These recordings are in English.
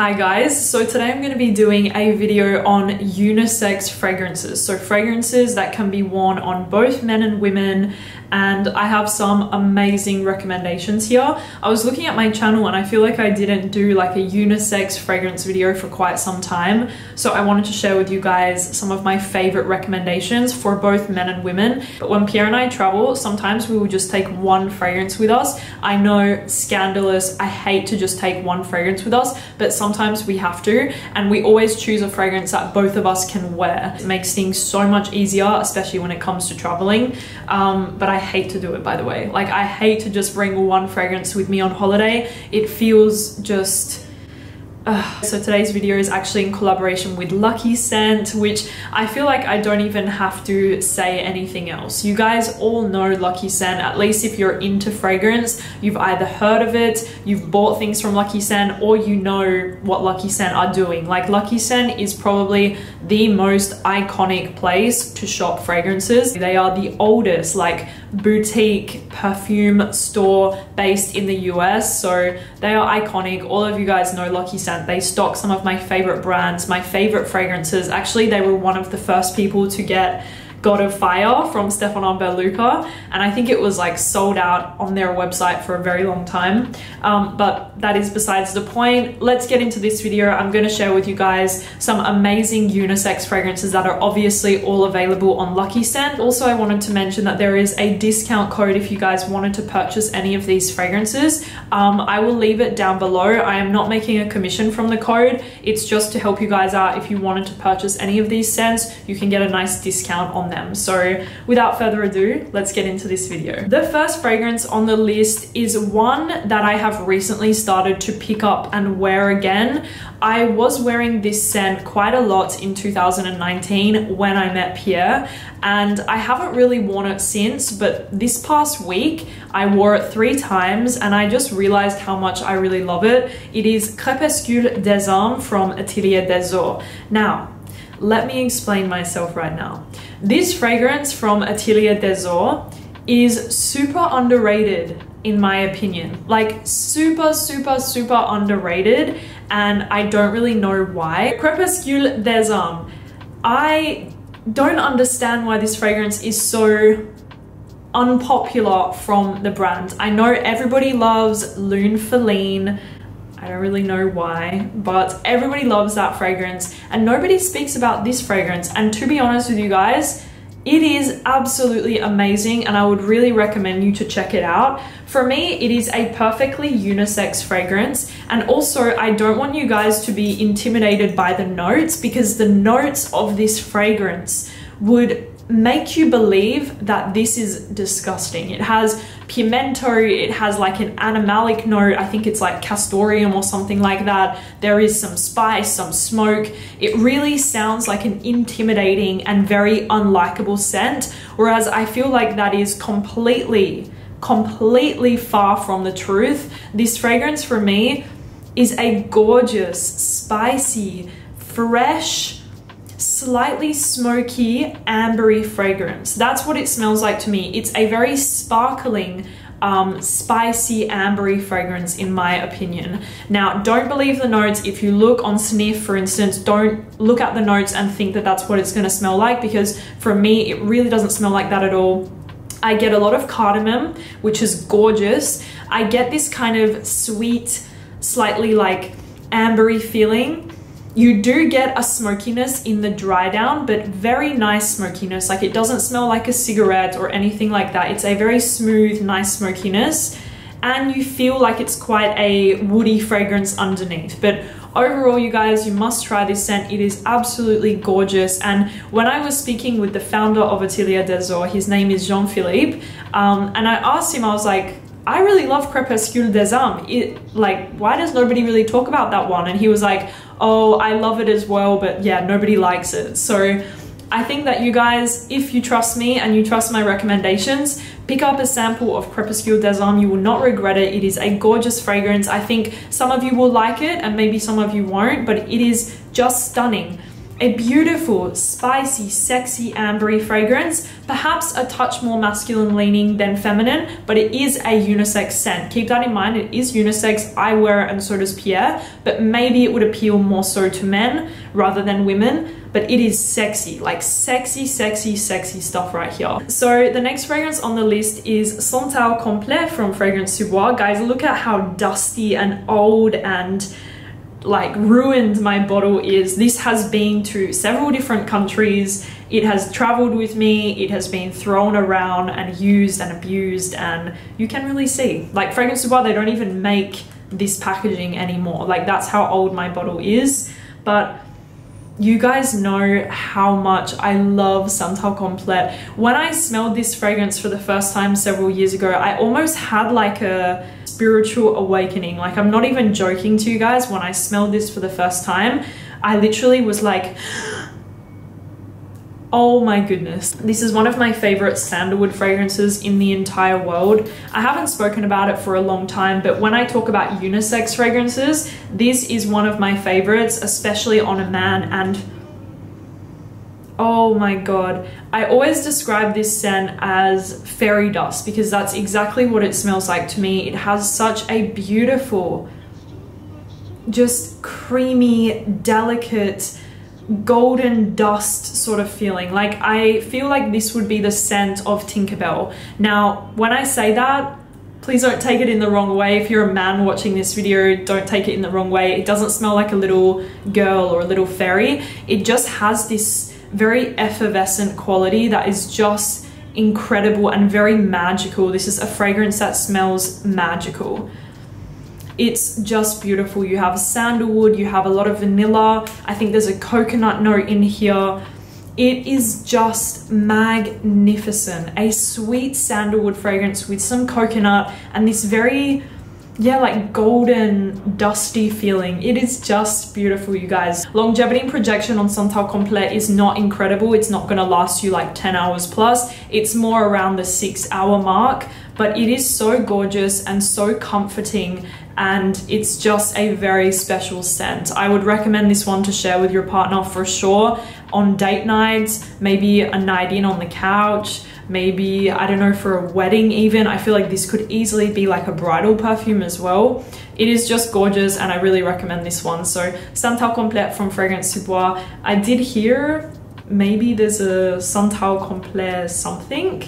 Hi guys, so today I'm going to be doing a video on unisex fragrances. So fragrances that can be worn on both men and women, and I have some amazing recommendations here. I was looking at my channel and I feel like I didn't do like a unisex fragrance video for quite some time. So I wanted to share with you guys some of my favorite recommendations for both men and women. But when Pierre and I travel, sometimes we will just take one fragrance with us. I know, scandalous, I hate to just take one fragrance with us, but sometimes we have to, and we always choose a fragrance that both of us can wear. It makes things so much easier, especially when it comes to traveling. But I hate to do it, by the way. Like, I hate to just bring one fragrance with me on holiday. It feels just... So today's video is actually in collaboration with Lucky Scent, which I feel like I don't even have to say anything else. You guys all know Lucky Scent. At least if you're into fragrance, you've either heard of it, you've bought things from Lucky Scent, or you know what Lucky Scent are doing. Like, Lucky Scent is probably the most iconic place to shop fragrances. They are the oldest like boutique perfume store based in the US, so they are iconic. All of you guys know Lucky Scent. They stock some of my favorite brands, my favorite fragrances. Actually, they were one of the first people to get God of Fire from Stefano Belluca, and I think it was like sold out on their website for a very long time. But that is besides the point. Let's get into this video. I'm going to share with you guys some amazing unisex fragrances that are obviously all available on Lucky Scent. Also, I wanted to mention that there is a discount code if you guys wanted to purchase any of these fragrances. I will leave it down below. I am not making a commission from the code. It's just to help you guys out. If you wanted to purchase any of these scents, you can get a nice discount on them. So without further ado, let's get into this video. The first fragrance on the list is one that I have recently started to pick up and wear again. I was wearing this scent quite a lot in 2019 when I met Pierre, and I haven't really worn it since, but this past week I wore it 3 times and I just realized how much I really love it. It is Crépuscule des Hommes from Atelier des Eaux. Now, let me explain myself right now. This fragrance from Atelier des Eaux is super underrated in my opinion. Like, super underrated, and I don't really know why. Crépuscule des Hommes. I don't understand why this fragrance is so unpopular from the brand. I know everybody loves Lune Feline. I don't really know why, but everybody loves that fragrance and nobody speaks about this fragrance. And to be honest with you guys, it is absolutely amazing and I would really recommend you to check it out. For me, it is a perfectly unisex fragrance, and also I don't want you guys to be intimidated by the notes, because the notes of this fragrance would make you believe that this is disgusting. It has pimento, it has like an animalic note, I think it's like castoreum or something like that. There is some spice, some smoke. It really sounds like an intimidating and very unlikable scent, whereas I feel like that is completely far from the truth. This fragrance for me is a gorgeous, spicy, fresh, slightly smoky, ambery fragrance. That's what it smells like to me. It's a very sparkling, spicy, ambery fragrance in my opinion. Now, don't believe the notes. If you look on sniff, for instance, don't look at the notes and think that that's what it's going to smell like, because for me, it really doesn't smell like that at all. I get a lot of cardamom, which is gorgeous. I get this kind of sweet, slightly like ambery feeling. You do get a smokiness in the dry down, but very nice smokiness. Like, it doesn't smell like a cigarette or anything like that. It's a very smooth, nice smokiness, and you feel like it's quite a woody fragrance underneath. But overall, you guys, you must try this scent. It is absolutely gorgeous. And when I was speaking with the founder of Atelier des Eaux, his name is Jean-Philippe, and I asked him, I was like, I really love Crépuscule des Hommes. Like, why does nobody really talk about that one? And he was like, oh, I love it as well, but yeah, nobody likes it. So I think that you guys, if you trust me and you trust my recommendations, pick up a sample of Crépuscule des Hommes. You will not regret it. It is a gorgeous fragrance. I think some of you will like it and maybe some of you won't, but it is just stunning. A beautiful, spicy, sexy, ambery fragrance, perhaps a touch more masculine leaning than feminine, but it is a unisex scent. Keep that in mind, it is unisex. I wear it and so does Pierre, but maybe it would appeal more so to men rather than women, but it is sexy, like sexy, sexy, sexy stuff right here. So the next fragrance on the list is SANTAL COMPLET from Fragrance du Bois. Guys, look at how dusty and old and like ruined my bottle is. This has been to several different countries. It has traveled with me. It has been thrown around and used and abused, and you can really see, like Fragrance du Bois, they don't even make this packaging anymore. Like that's how old my bottle is. But you guys know how much I love SANTAL COMPLET. When I smelled this fragrance for the first time several years ago, I almost had like a spiritual awakening. Like I'm not even joking to you guys. When I smelled this for the first time, I literally was like, oh my goodness. This is one of my favorite sandalwood fragrances in the entire world. I haven't spoken about it for a long time, but when I talk about unisex fragrances, this is one of my favorites, especially on a man. And oh my God, I always describe this scent as fairy dust because that's exactly what it smells like to me. It has such a beautiful, just creamy, delicate, golden dust sort of feeling. Like I feel like this would be the scent of Tinkerbell. Now, when I say that, please don't take it in the wrong way. If you're a man watching this video, don't take it in the wrong way. It doesn't smell like a little girl or a little fairy. It just has this very effervescent quality that is just incredible and very magical. This is a fragrance that smells magical. It's just beautiful. You have sandalwood, you have a lot of vanilla. I think there's a coconut note in here. It is just magnificent. A sweet sandalwood fragrance with some coconut and this very, yeah, like golden, dusty feeling. It is just beautiful, you guys. Longevity and projection on SANTAL COMPLET is not incredible. It's not gonna last you like 10 hours plus. It's more around the 6-hour mark, but it is so gorgeous and so comforting, and it's just a very special scent. I would recommend this one to share with your partner for sure. On date nights, maybe a night in on the couch, maybe, I don't know, for a wedding even. I feel like this could easily be like a bridal perfume as well. It is just gorgeous and I really recommend this one. So SANTAL COMPLET from Fragrance du Bois. I did hear maybe there's a SANTAL COMPLET something.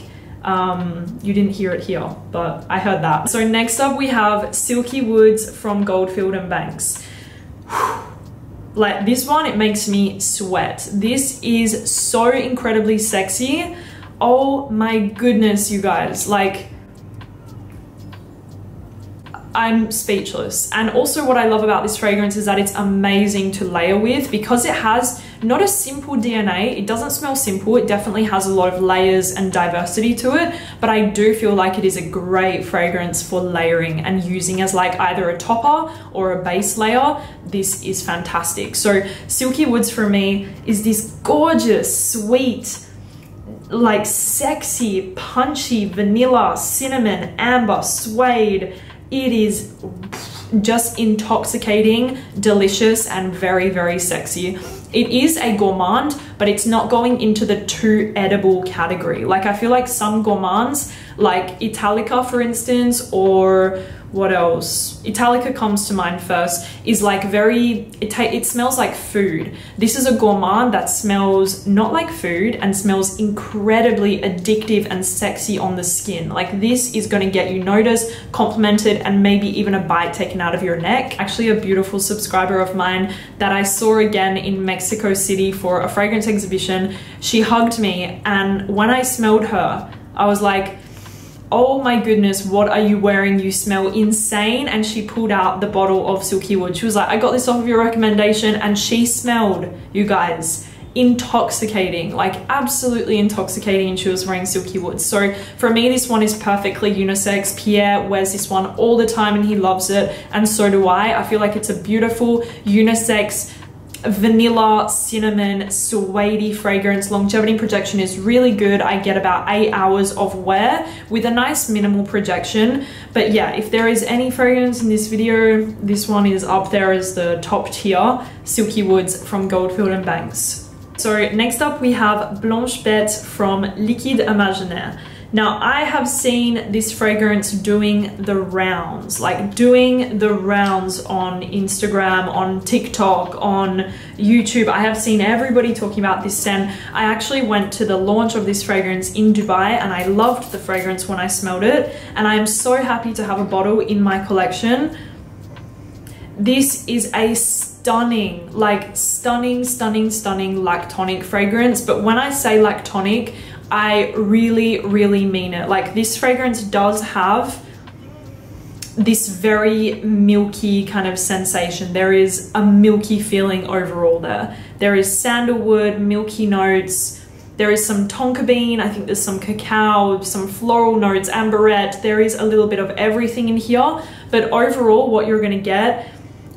You didn't hear it here, but I heard that. So next up we have Silky Woods from Goldfield and Banks. Like this one, it makes me sweat. This is so incredibly sexy. Oh my goodness, you guys, like I'm speechless. And also what I love about this fragrance is that it's amazing to layer with because it has not a simple DNA. It doesn't smell simple. It definitely has a lot of layers and diversity to it, but I do feel like it is a great fragrance for layering and using as like either a topper or a base layer. This is fantastic. So Silky Woods for me is this gorgeous, sweet, like sexy, punchy vanilla, cinnamon, amber, suede. It is just intoxicating, delicious, and very, very sexy. It is a gourmand, but it's not going into the too edible category. Like I feel like some gourmands, like Italica for instance, or what else? Italica comes to mind first, is like very, it smells like food. This is a gourmand that smells not like food and smells incredibly addictive and sexy on the skin. Like this is gonna get you noticed, complimented, and maybe even a bite taken out of your neck. Actually, a beautiful subscriber of mine that I saw again in Mexico City for a fragrance exhibition, she hugged me, and when I smelled her, I was like, oh my goodness, what are you wearing? You smell insane. And she pulled out the bottle of Silky Wood. She was like, I got this off of your recommendation, and she smelled, you guys, intoxicating, like absolutely intoxicating, and she was wearing Silky Wood. So for me, this one is perfectly unisex. Pierre wears this one all the time and he loves it, and so do I. I feel like it's a beautiful unisex vanilla, cinnamon, suede fragrance. Longevity projection is really good. I get about 8 hours of wear with a nice minimal projection. But yeah, if there is any fragrance in this video, this one is up there as the top tier, Silky Woods from Goldfield and Banks. So next up we have Blanche Bête from Liquide Imaginaire. Now I have seen this fragrance doing the rounds, like doing the rounds on Instagram, on TikTok, on YouTube. I have seen everybody talking about this scent. I actually went to the launch of this fragrance in Dubai and I loved the fragrance when I smelled it. And I am so happy to have a bottle in my collection. This is a stunning, like stunning lactonic fragrance. But when I say lactonic, I really mean it. Like, this fragrance does have this very milky kind of sensation. There is a milky feeling overall there. There is sandalwood, milky notes. There is some tonka bean. I think there's some cacao, some floral notes, amberette. There is a little bit of everything in here. But overall, what you're gonna get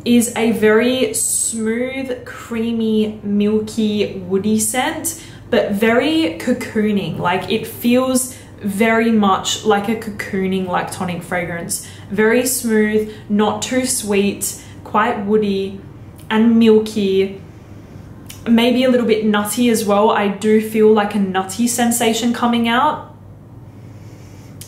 is a very smooth, creamy, milky, woody scent, but very cocooning. Like, it feels very much like a cocooning lactonic fragrance. Very smooth, not too sweet, quite woody and milky, maybe a little bit nutty as well. I do feel like a nutty sensation coming out.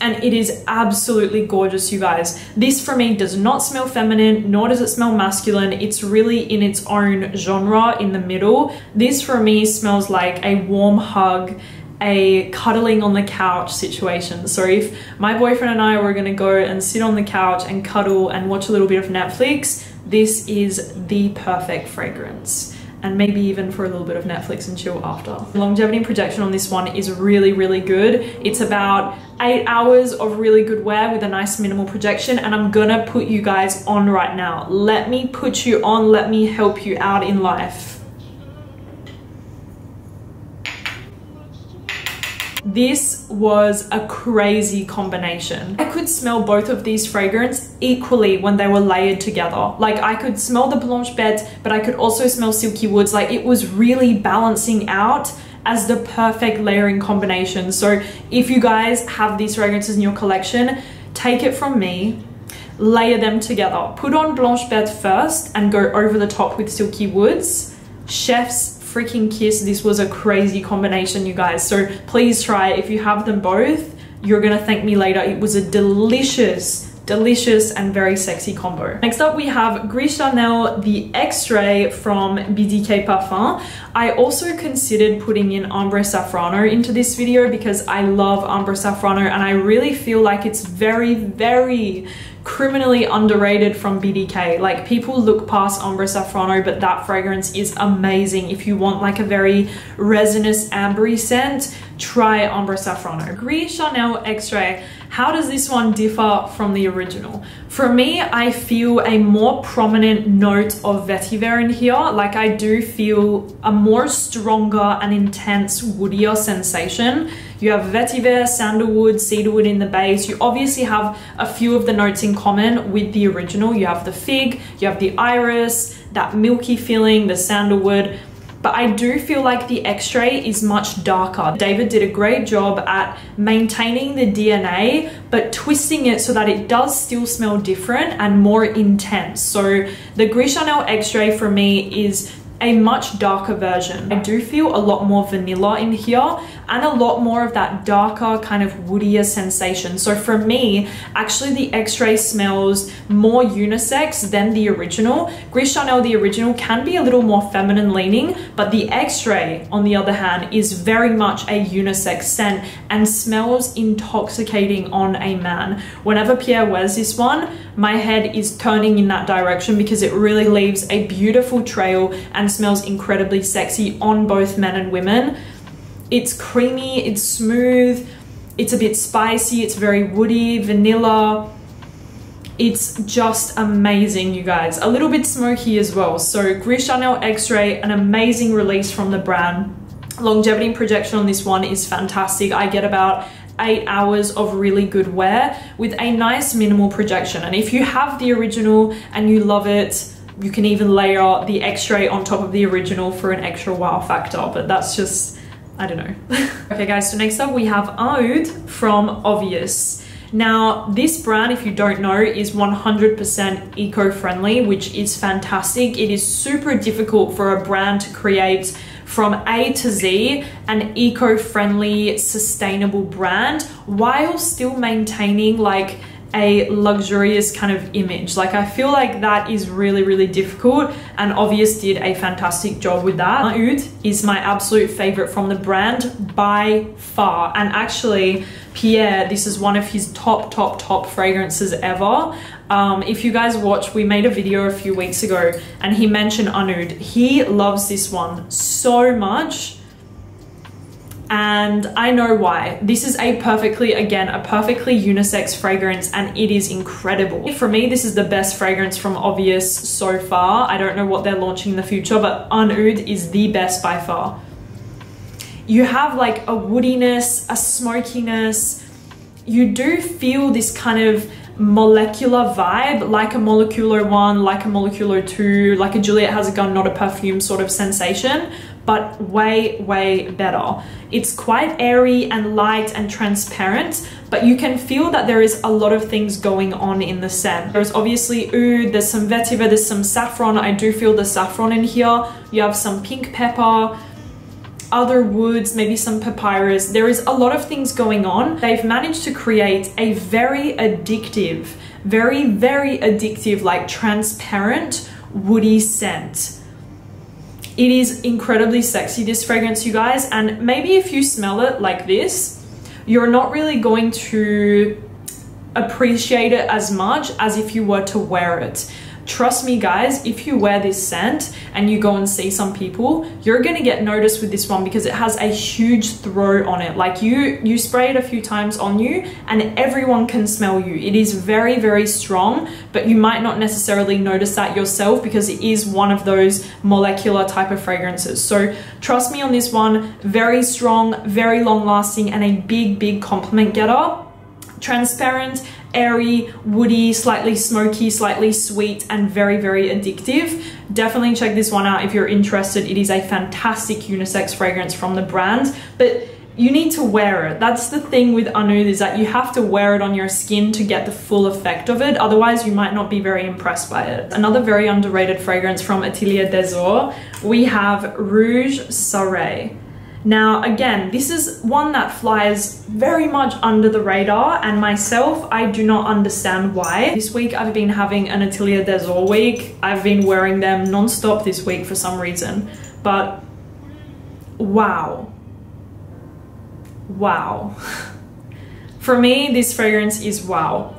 And it is absolutely gorgeous, you guys. This for me does not smell feminine, nor does it smell masculine. It's really in its own genre in the middle. This for me smells like a warm hug, a cuddling on the couch situation. So if my boyfriend and I were gonna go and sit on the couch and cuddle and watch a little bit of Netflix, this is the perfect fragrance. And maybe even for a little bit of Netflix and chill after. Longevity and projection on this one is really good. It's about 8 hours of really good wear with a nice minimal projection, and I'm gonna put you guys on right now. Let me put you on, let me help you out in life. This was a crazy combination. I could smell both of these fragrances equally when they were layered together. Like, I could smell the Blanche Bête, but I could also smell Silky Woods. Like, it was really balancing out as the perfect layering combination. So if you guys have these fragrances in your collection, take it from me, layer them together. Put on Blanche Bête first and go over the top with Silky Woods. Chef's freaking kiss. This was a crazy combination, you guys. So please try it. If you have them both, you're gonna thank me later. It was a delicious and very sexy combo. Next up we have Gris Charnel, the Extrait from BDK Parfum. I also considered putting in Ambre Safrano into this video because I love Ambre Safrano and I really feel like it's very criminally underrated from BDK. Like, people look past Ambre Safrano, but that fragrance is amazing. If you want like a very resinous ambery scent, try Ambre Safrano. Gris Charnel Extrait. How does this one differ from the original? For me, I feel a more prominent note of vetiver in here. Like, I do feel a more stronger and intense woodier sensation. You have vetiver, sandalwood, cedarwood in the base. You obviously have a few of the notes in common with the original. You have the fig, you have the iris, that milky feeling, the sandalwood. But I do feel like the Extrait is much darker. David did a great job at maintaining the DNA, but twisting it so that it does still smell different and more intense. So the Gris Charnel Extrait for me is a much darker version. I do feel a lot more vanilla in here and a lot more of that darker kind of woodier sensation. So for me, actually the Extrait smells more unisex than the original. Gris Charnel, the original, can be a little more feminine leaning, but the Extrait, on the other hand, is very much a unisex scent and smells intoxicating on a man. Whenever Pierre wears this one, my head is turning in that direction because it really leaves a beautiful trail and smells incredibly sexy on both men and women. It's creamy, it's smooth, it's a bit spicy, it's very woody, vanilla. It's just amazing, you guys. A little bit smoky as well. So Gris Charnel Extrait, an amazing release from the brand. Longevity and projection on this one is fantastic. I get about 8 hours of really good wear with a nice minimal projection. And if you have the original and you love it, you can even layer the Extrait on top of the original for an extra wow factor, but that's just, I don't know. Okay guys, so next up we have ROUGE from Obvious. Now this brand, if you don't know, is 100% eco-friendly, which is fantastic. It is super difficult for a brand to create from A to Z an eco-friendly, sustainable brand while still maintaining like a luxurious kind of image. Like I feel like that is really, really difficult, and Obvious did a fantastic job with that. ROUGE is my absolute favorite from the brand by far, and actually Pierre, this is one of his top fragrances ever. If you guys watch, we made a video a few weeks ago and he mentioned ROUGE. He loves this one so much, and I know why. This is a perfectly unisex fragrance, and it is incredible. For me, this is the best fragrance from Obvious so far. I don't know what they're launching in the future, but ROUGE is the best by far. You have like a woodiness, a smokiness. You do feel this kind of molecular vibe, like a Molecular 1, like a Molecular 2, like a Juliet Has a Gun, Not a Perfume sort of sensation, but way better. It's quite airy and light and transparent, but you can feel that there is a lot of things going on in the scent. There's obviously oud, there's some vetiver, there's some saffron. I do feel the saffron in here. You have some pink pepper, other woods, maybe some papyrus. There is a lot of things going on. They've managed to create a very addictive, very addictive, like transparent, woody scent. It is incredibly sexy, this fragrance, you guys, and maybe if you smell it like this, you're not really going to appreciate it as much as if you were to wear it. Trust me guys, if you wear this scent and you go and see some people, you're gonna get noticed with this one because it has a huge throw on it. Like you spray it a few times on you and everyone can smell you. It is very strong, but you might not necessarily notice that yourself because it is one of those molecular type of fragrances. So trust me on this one, very strong, very long lasting, and a big compliment getter. Transparent, airy, woody, slightly smoky, slightly sweet, and very addictive. Definitely check this one out if you're interested. It is a fantastic unisex fragrance from the brand, but you need to wear it. That's the thing with ROUGE, is that you have to wear it on your skin to get the full effect of it. Otherwise, you might not be very impressed by it. Another very underrated fragrance from Atelier des Ors, we have Rouge SARAY. Now, again, this is one that flies very much under the radar, and myself, I do not understand why. This week, I've been having an Atelier des Ors week. I've been wearing them non-stop this week for some reason, but wow. For me, this fragrance is wow.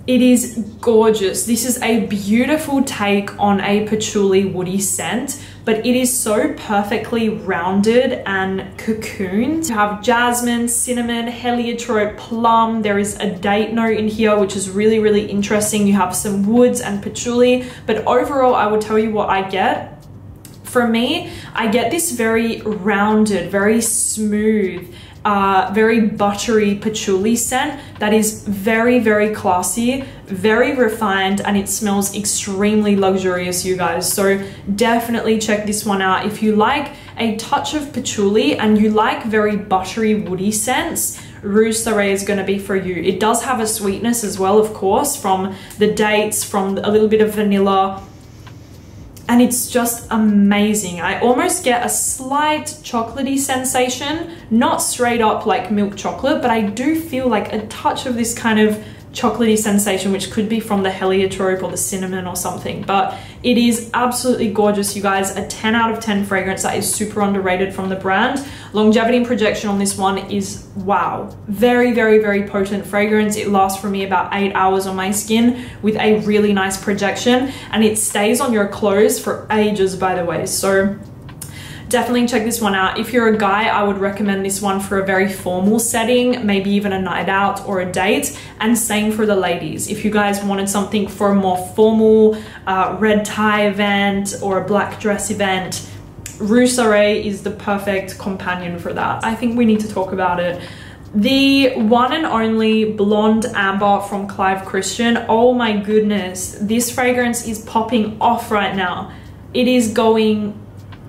It is gorgeous. This is a beautiful take on a patchouli woody scent, but it is so perfectly rounded and cocooned. You have jasmine, cinnamon, heliotrope, plum. There is a date note in here, which is really interesting. You have some woods and patchouli, but overall, I will tell you what I get. For me, I get this very rounded, very smooth, very buttery patchouli scent that is very classy, very refined, and it smells extremely luxurious, you guys. So definitely check this one out if you like a touch of patchouli and you like very buttery woody scents. Rouge SARAY is going to be for you. It does have a sweetness as well, of course, from the dates, from a little bit of vanilla, and it's just amazing. I almost get a slight chocolatey sensation, not straight up like milk chocolate, but I do feel like a touch of this kind of chocolatey sensation, which could be from the heliotrope or the cinnamon or something. But it is absolutely gorgeous, you guys. A 10 out of 10 fragrance that is super underrated from the brand. Longevity and projection on this one is wow. Very potent fragrance. It lasts for me about 8 hours on my skin with a really nice projection, and it stays on your clothes for ages, by the way. So definitely check this one out. If you're a guy, I would recommend this one for a very formal setting, maybe even a night out or a date, and same for the ladies. If you guys wanted something for a more formal red tie event or a black dress event, Rouge SARAY is the perfect companion for that. I think we need to talk about it. The one and only Blonde Amber from Clive Christian. Oh my goodness, this fragrance is popping off right now. It is going,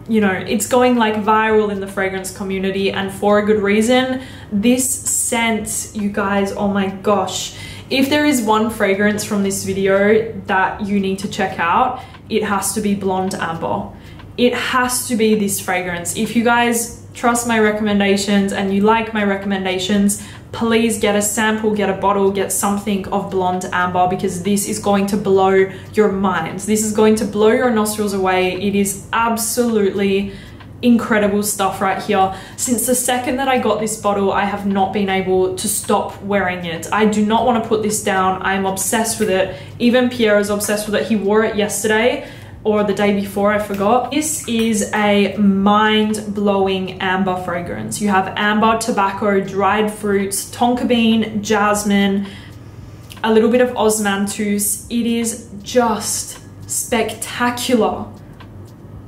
you know, it's going like viral in the fragrance community, and for a good reason. This scent, you guys, oh my gosh. If there is one fragrance from this video that you need to check out, it has to be Blonde Amber. It has to be this fragrance. If you guys trust my recommendations and you like my recommendations, please get a sample, get a bottle, get something of Blonde Amber, because this is going to blow your minds. This is going to blow your nostrils away. It is absolutely incredible stuff right here. Since the second that I got this bottle, I have not been able to stop wearing it. I do not want to put this down. I am obsessed with it. Even Pierre is obsessed with it. He wore it yesterday or the day before, I forgot. This is a mind-blowing amber fragrance. You have amber, tobacco, dried fruits, tonka bean, jasmine, a little bit of osmanthus. It is just spectacular.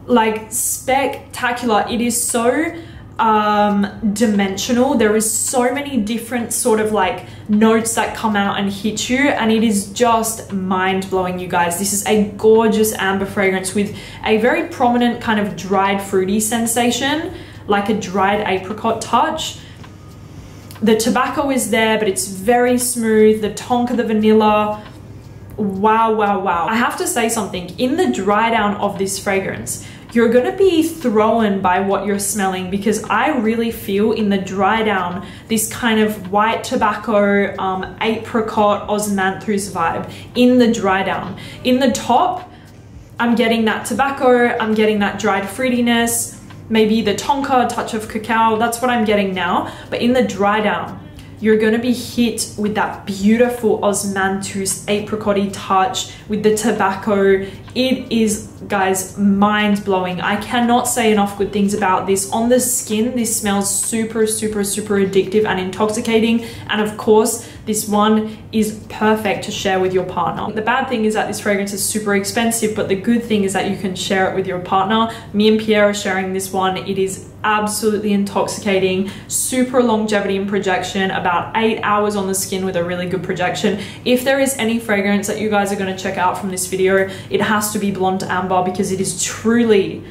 Like spectacular. It is so dimensional. There is so many different sort of like notes that come out and hit you, and it is just mind-blowing, you guys. This is a gorgeous amber fragrance with a very prominent kind of dried fruity sensation, like a dried apricot touch. The tobacco is there, but it's very smooth. The tonka, the vanilla, wow, wow, wow. I have to say something. In the dry down of this fragrance, you're gonna be thrown by what you're smelling, because I really feel in the dry down this kind of white tobacco, apricot, osmanthus vibe in the dry down. In the top, I'm getting that tobacco, I'm getting that dried fruitiness, maybe the tonka, a touch of cacao. That's what I'm getting now. But in the dry down, you're going to be hit with that beautiful osmanthus apricot-y touch with the tobacco. It is, guys, mind-blowing. I cannot say enough good things about this. On the skin, this smells super, super, super addictive and intoxicating. And of course, this one is perfect to share with your partner. The bad thing is that this fragrance is super expensive, but the good thing is that you can share it with your partner. Me and Pierre are sharing this one. It is absolutely intoxicating, super longevity and projection, about 8 hours on the skin with a really good projection. If there is any fragrance that you guys are going to check out from this video, it has to be Blonde Amber, because it is truly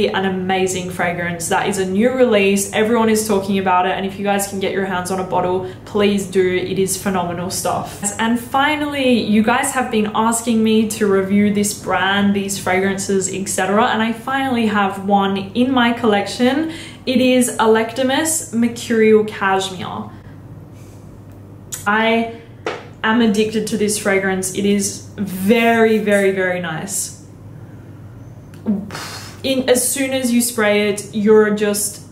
an amazing fragrance. That is a new release. Everyone is talking about it, and if you guys can get your hands on a bottle, please do. It is phenomenal stuff. And finally, you guys have been asking me to review this brand, these fragrances, etc., and I finally have one in my collection. It is Electimus Mercurial Cashmere. I am addicted to this fragrance. It is very, very, very nice. As soon as you spray it, you're just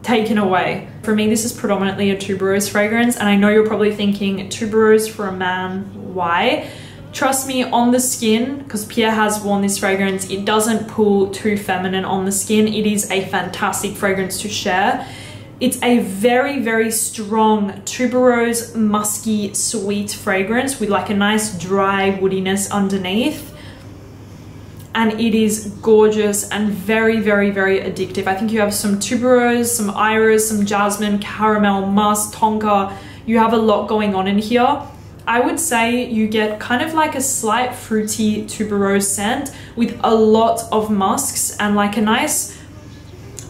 taken away. For me, this is predominantly a tuberose fragrance, and I know you're probably thinking, tuberose for a man, why? Trust me, on the skin, because Pierre has worn this fragrance, it doesn't pull too feminine on the skin. It is a fantastic fragrance to share. It's a very, very strong tuberose, musky, sweet fragrance with like a nice dry woodiness underneath. And it is gorgeous and very, very, very addictive. I think you have some tuberose, some iris, some jasmine, caramel, musk, tonka. You have a lot going on in here. I would say you get kind of like a slight fruity tuberose scent with a lot of musks and like a nice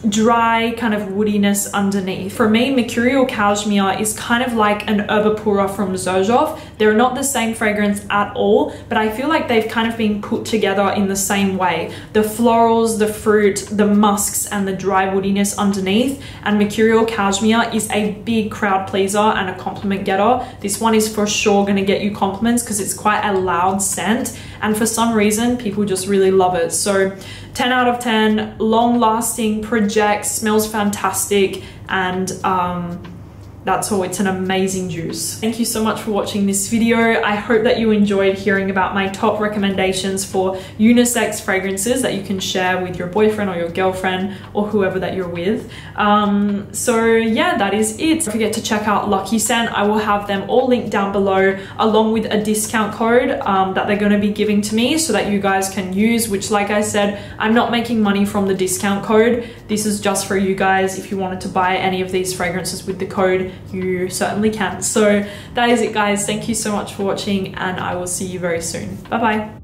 dry kind of woodiness underneath. For me, Mercurial Cashmere is kind of like an Herbapura from Xerjoff. They're not the same fragrance at all, but I feel like they've kind of been put together in the same way. The florals, the fruit, the musks, and the dry woodiness underneath. And Mercurial Cashmere is a big crowd pleaser and a compliment getter. This one is for sure going to get you compliments because it's quite a loud scent, and for some reason people just really love it. So 10 out of 10, long lasting, projects, smells fantastic, and that's all. It's an amazing juice. Thank you so much for watching this video. I hope that you enjoyed hearing about my top recommendations for unisex fragrances that you can share with your boyfriend or your girlfriend or whoever that you're with. So yeah, that is it. Don't forget to check out Lucky Scent. I will have them all linked down below, along with a discount code that they're going to be giving to me so that you guys can use, which, like I said, I'm not making money from the discount code. This is just for you guys. If you wanted to buy any of these fragrances with the code, you certainly can. So that is it, guys. Thank you so much for watching, and I will see you very soon. Bye bye.